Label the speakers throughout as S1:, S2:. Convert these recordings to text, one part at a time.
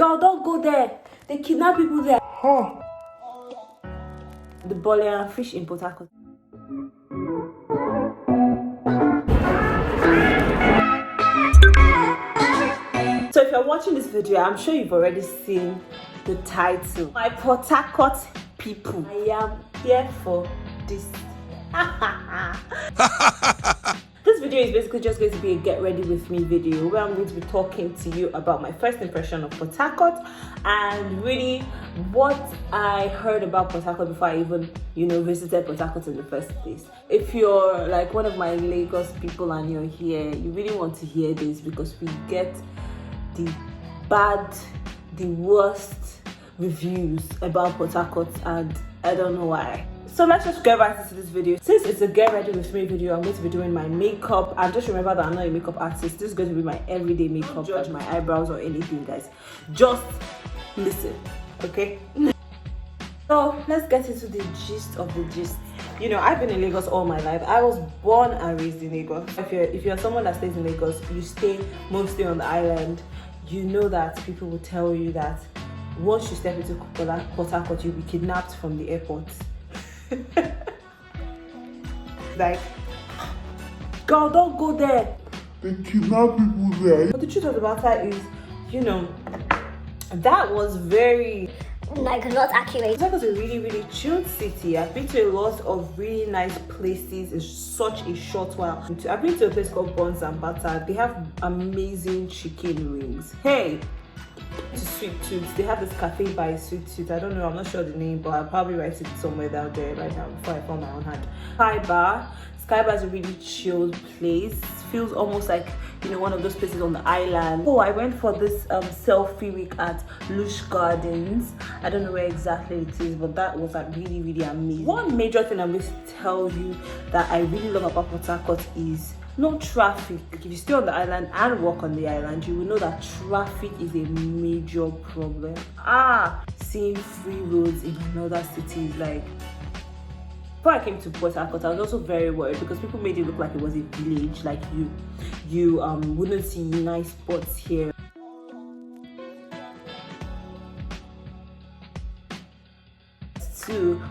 S1: Girl, don't go there. They kidnap people there.
S2: Huh.
S1: The Bolian fish in Port Harcourt. So if you're watching this video, I'm sure you've already seen the title. My Port Harcourt people, I am here for this. This video is basically just going to be a get ready with me video where I'm going to be talking to you about my first impression of Port Harcourt and really what I heard about Port Harcourt before I even, visited Port Harcourt in the first place. If you're like one of my Lagos people and you're here, you really want to hear this because we get the bad, the worst reviews about Port Harcourt and I don't know why. So let's just get right into this video. Since it's a get ready with me video, I'm going to be doing my makeup. And just remember that I'm not a makeup artist. This is going to be my everyday makeup. Don't judge my eyebrows or anything, guys. Just listen, okay? So let's get into the gist of the gist. I've been in Lagos all my life. I was born and raised in Lagos. If you're someone that stays in Lagos, you stay mostly on the island. You know that people will tell you that once you step into Port Harcourt, you'll be kidnapped from the airport. Like, girl, don't go there.
S2: They kidnap people there.
S1: But the truth of the matter is, that was very
S3: not accurate.
S1: That was a really, really chilled city. I've been to a lot of really nice places in such a short while. I've been to a place called Buns and Butter. They have amazing chicken wings. Hey, to Sweet Tooth, they have this cafe by Sweet Tooth. I don't know, I'm not sure the name, but I'll probably write it somewhere down there right now before I found my own hand. Sky Bar is a really chilled place. It feels almost like one of those places on the island. Oh, I went for this selfie week at Lush Gardens. I don't know where exactly it is, but that was really, really amazing. One major thing I'm going to tell you that I really love about Port Harcourt is no traffic. If you stay on the island and walk on the island, you will know that traffic is a major problem. Seeing free roads in another city is like, before I came to Port Harcourt, I was also very worried because people made it look like it was a village, like you wouldn't see nice spots here.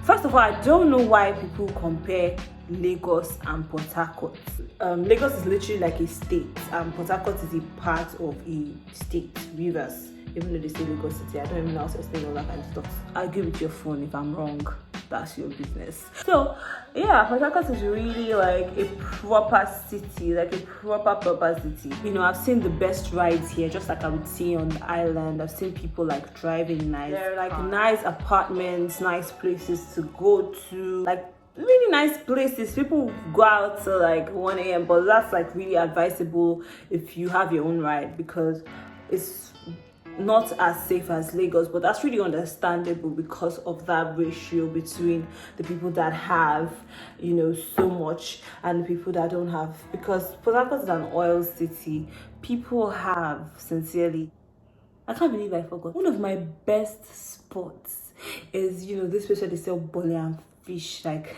S1: First of all, I don't know why people compare Lagos and Port Harcourt. Lagos is literally like a state and Port Harcourt is a part of a state, Rivers. Even though they say Lagos City, I don't even know how to explain all that kind of stuff. Argue with your phone if I'm wrong. That's your business. So yeah, Port Harcourt is really like a proper city, like a proper city. I've seen the best rides here, just like I would see on the island. I've seen people like driving nice. There are like nice apartments, nice places to go to, like really nice places. People go out till like 1 a.m. but that's like really advisable if you have your own ride because it's not as safe as Lagos, but that's really understandable because of that ratio between the people that have so much and the people that don't have, because Port Harcourt is an oil city. People have, sincerely, I can't believe I forgot, one of my best spots is this place where they sell Bolian fish. Like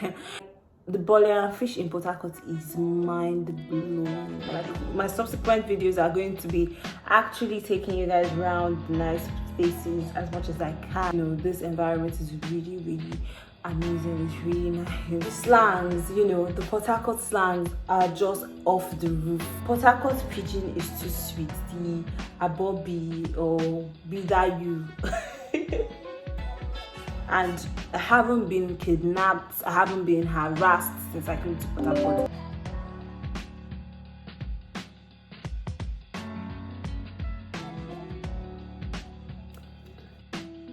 S1: the Bolian fish in Port Harcourt is mind-blowing. Like my subsequent videos are going to be actually taking you guys around nice places as much as I can. This environment is really, really amazing. It's really nice. The slangs, the Port Harcourt slangs are just off the roof. Port Harcourt pidgin is too sweet. The abobi or be that you. And I haven't been kidnapped, I haven't been harassed since I came to Port Harcourt.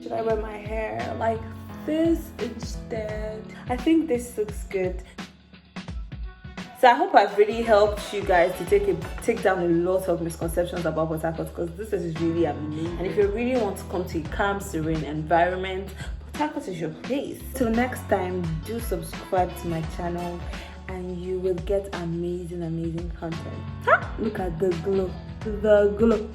S1: Should I wear my hair like this instead? I think this looks good. So I hope I've really helped you guys to take down a lot of misconceptions about Port Harcourt because this is really amazing. And if you really want to come to a calm, serene environment, Port Harcourt is your place. Till next time, do subscribe to my channel and you will get amazing content. Look at the glow.